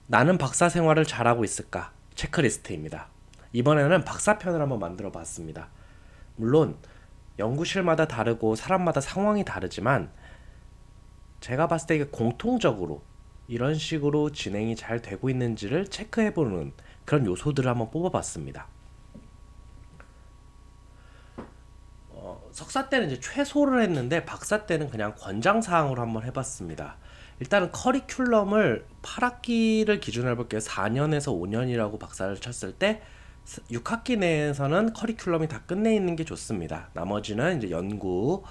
나는 박사 생활을 잘하고 있을까? 체크리스트입니다. 이번에는 박사편을 한번 만들어 봤습니다. 물론 연구실마다 다르고 사람마다 상황이 다르지만 제가 봤을 때 이게 공통적으로 이런 식으로 진행이 잘 되고 있는지를 체크해보는 그런 요소들을 한번 뽑아봤습니다. 석사 때는 이제 최소를 했는데 박사 때는 그냥 권장사항으로 한번 해봤습니다. 일단은 커리큘럼을 8학기를 기준으로 해볼게요. 4년에서 5년이라고 박사를 쳤을 때 6학기 내에서는 커리큘럼이 다 끝내 있는 게 좋습니다. 나머지는 이제 연구,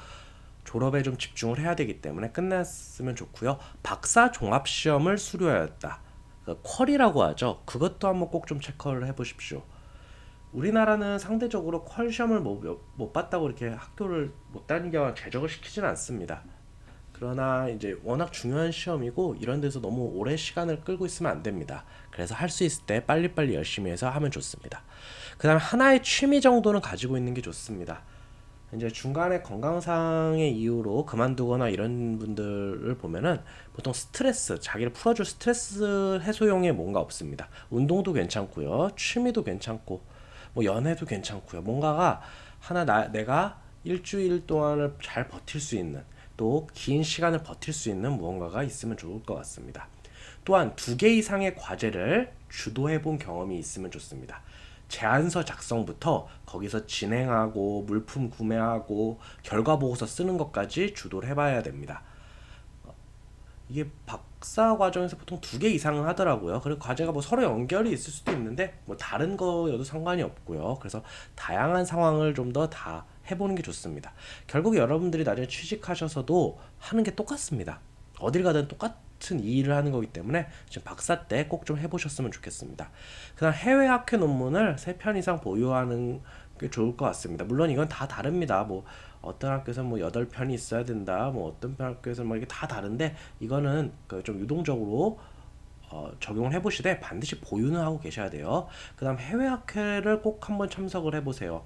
졸업에 좀 집중을 해야 되기 때문에 끝났으면 좋고요. 박사 종합시험을 수료하였다. 그러니까 퀄이라고 하죠. 그것도 한번 꼭 좀 체크를 해보십시오. 우리나라는 상대적으로 퀄 시험을 못 봤다고 이렇게 학교를 못 다니게 제적을 시키지는 않습니다. 그러나 이제 워낙 중요한 시험이고 이런 데서 너무 오래 시간을 끌고 있으면 안 됩니다. 그래서 할 수 있을 때 빨리빨리 열심히 해서 하면 좋습니다. 그 다음에 하나의 취미 정도는 가지고 있는 게 좋습니다. 이제 중간에 건강상의 이유로 그만두거나 이런 분들을 보면은 보통 스트레스, 자기를 풀어줄 스트레스 해소용의 뭔가 없습니다. 운동도 괜찮고요, 취미도 괜찮고, 뭐 연애도 괜찮고요. 뭔가가 내가 일주일 동안을 잘 버틸 수 있는 또 긴 시간을 버틸 수 있는 무언가가 있으면 좋을 것 같습니다. 또한 2개 이상의 과제를 주도해 본 경험이 있으면 좋습니다. 제안서 작성부터 거기서 진행하고 물품 구매하고 결과 보고서 쓰는 것까지 주도를 해봐야 됩니다. 이게 박사 과정에서 보통 2개 이상은 하더라고요. 그리고 과제가 뭐 서로 연결이 있을 수도 있는데 뭐 다른 거여도 상관이 없고요. 그래서 다양한 상황을 좀 더 다 해보는 게 좋습니다. 결국 여러분들이 나중에 취직하셔서도 하는 게 똑같습니다. 어딜 가든 똑같은 이 일을 하는 거기 때문에 지금 박사 때 꼭 좀 해보셨으면 좋겠습니다. 그다음 해외 학회 논문을 3편 이상 보유하는 게 좋을 것 같습니다. 물론 이건 다 다릅니다. 뭐 어떤 학교에서 뭐 8편이 있어야 된다. 뭐 어떤 학교에서 뭐 이게 다 다른데 이거는 그 좀 유동적으로 적용을 해보시되 반드시 보유는 하고 계셔야 돼요. 그 다음 해외 학회를 꼭 한번 참석을 해보세요.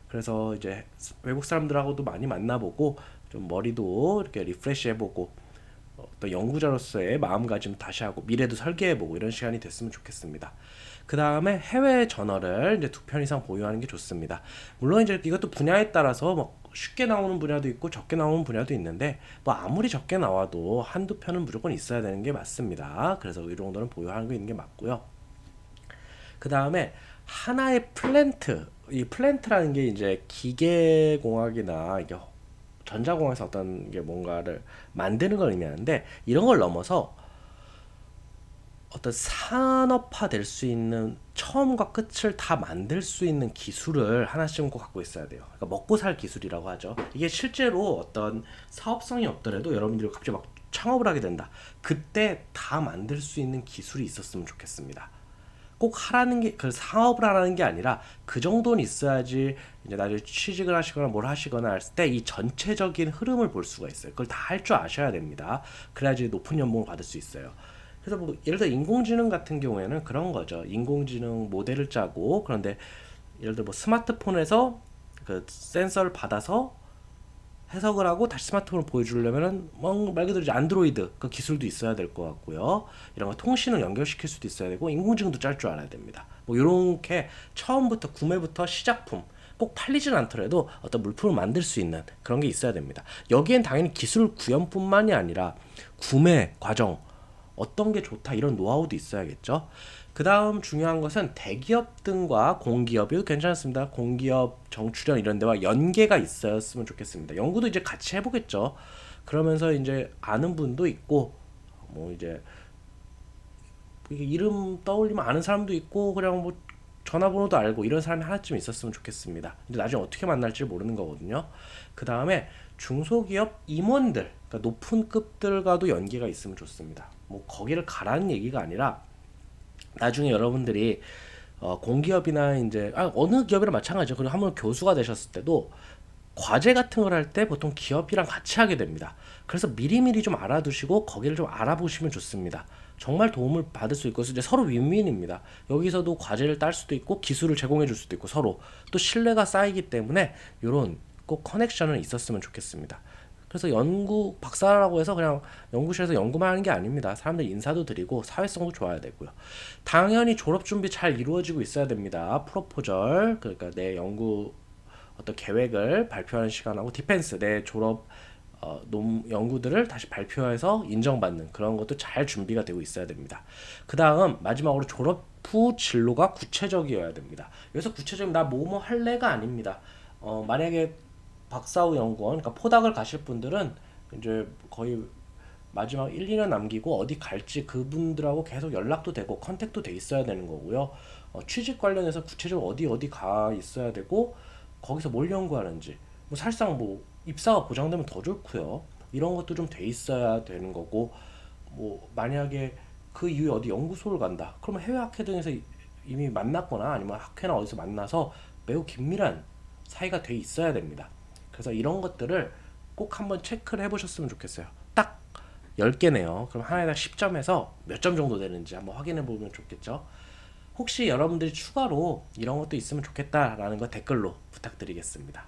그래서 이제 외국 사람들하고도 많이 만나보고 좀 머리도 이렇게 리프레시 해보고 또 연구자로서의 마음가짐 다시 하고 미래도 설계해보고 이런 시간이 됐으면 좋겠습니다. 그 다음에 해외 저널을 이제 2편 이상 보유하는 게 좋습니다. 물론 이제 이것도 분야에 따라서 뭐 쉽게 나오는 분야도 있고 적게 나오는 분야도 있는데 뭐 아무리 적게 나와도 한두 편은 무조건 있어야 되는 게 맞습니다. 그래서 이 정도는 보유하는 게 있는 게 맞고요. 그 다음에 하나의 이 플랜트라는 게 이제 기계공학이나 이게 전자공학에서 어떤 게 뭔가를 만드는 걸 의미하는데 이런 걸 넘어서 어떤 산업화 될 수 있는 처음과 끝을 다 만들 수 있는 기술을 하나씩은 꼭 갖고 있어야 돼요. 그러니까 먹고 살 기술이라고 하죠. 이게 실제로 어떤 사업성이 없더라도 여러분들이 갑자기 막 창업을 하게 된다. 그때 다 만들 수 있는 기술이 있었으면 좋겠습니다. 꼭 하라는 게, 그 사업을 하라는 게 아니라 그 정도는 있어야지 이제 나중에 취직을 하시거나 뭘 하시거나 했을 때 이 전체적인 흐름을 볼 수가 있어요. 그걸 다 할 줄 아셔야 됩니다. 그래야지 높은 연봉을 받을 수 있어요. 그래서 뭐 예를 들어 인공지능 같은 경우에는 그런 거죠. 인공지능 모델을 짜고 그런데 예를 들어 뭐 스마트폰에서 그 센서를 받아서 해석을 하고 다시 스마트폰을 보여주려면은 말 그대로 이제 안드로이드 그 기술도 있어야 될 것 같고요. 이런 거 통신을 연결시킬 수도 있어야 되고 인공지능도 짤 줄 알아야 됩니다. 뭐 이렇게 처음부터 구매부터 시작품 꼭 팔리진 않더라도 어떤 물품을 만들 수 있는 그런 게 있어야 됩니다. 여기엔 당연히 기술 구현뿐만이 아니라 구매 과정 어떤 게 좋다 이런 노하우도 있어야겠죠. 그 다음 중요한 것은 대기업 등과 공기업이 괜찮습니다. 공기업 정출연 이런 데와 연계가 있었으면 좋겠습니다. 연구도 이제 같이 해보겠죠. 그러면서 이제 아는 분도 있고 뭐 이제 이름 떠올리면 아는 사람도 있고 그냥 뭐 전화번호도 알고 이런 사람이 하나쯤 있었으면 좋겠습니다. 근데 나중에 어떻게 만날지 모르는 거거든요. 그 다음에 중소기업 임원들, 그러니까 높은 급들과도 연계가 있으면 좋습니다. 뭐 거기를 가라는 얘기가 아니라 나중에 여러분들이 공기업이나 이제 어느 기업이랑 마찬가지죠. 그리고 한번 교수가 되셨을 때도 과제 같은 걸 할 때 보통 기업이랑 같이 하게 됩니다. 그래서 미리미리 좀 알아두시고 거기를 좀 알아보시면 좋습니다. 정말 도움을 받을 수 있고 이제 서로 윈윈입니다. 여기서도 과제를 딸 수도 있고 기술을 제공해 줄 수도 있고 서로 또 신뢰가 쌓이기 때문에 이런 꼭 커넥션은 있었으면 좋겠습니다. 그래서 연구 박사라고 해서 그냥 연구실에서 연구만 하는 게 아닙니다. 사람들 인사도 드리고 사회성도 좋아야 되고요. 당연히 졸업 준비 잘 이루어지고 있어야 됩니다. 프로포절, 그러니까 내 연구 어떤 계획을 발표하는 시간하고 디펜스, 내 졸업 연구들을 다시 발표해서 인정받는 그런 것도 잘 준비가 되고 있어야 됩니다. 그 다음 마지막으로 졸업 후 진로가 구체적이어야 됩니다. 여기서 구체적인 나 뭐뭐 할래가 아닙니다. 만약에 박사후 연구원, 그러니까 포닥을 가실 분들은 이제 거의 마지막 1, 2년 남기고 어디 갈지 그분들하고 계속 연락도 되고 컨택도 돼 있어야 되는 거고요. 취직 관련해서 구체적으로 어디 가 있어야 되고 거기서 뭘 연구하는지 뭐 사실상 뭐 입사가 보장되면 더 좋고요. 이런 것도 좀 돼 있어야 되는 거고 뭐 만약에 그 이후에 어디 연구소를 간다. 그러면 해외 학회 등에서 이미 만났거나 아니면 학회나 어디서 만나서 매우 긴밀한 사이가 돼 있어야 됩니다. 그래서 이런 것들을 꼭 한번 체크를 해보셨으면 좋겠어요. 딱 10개네요. 그럼 하나에다 10점에서 몇 점 정도 되는지 한번 확인해 보면 좋겠죠. 혹시 여러분들이 추가로 이런 것도 있으면 좋겠다라는 거 댓글로 부탁드리겠습니다.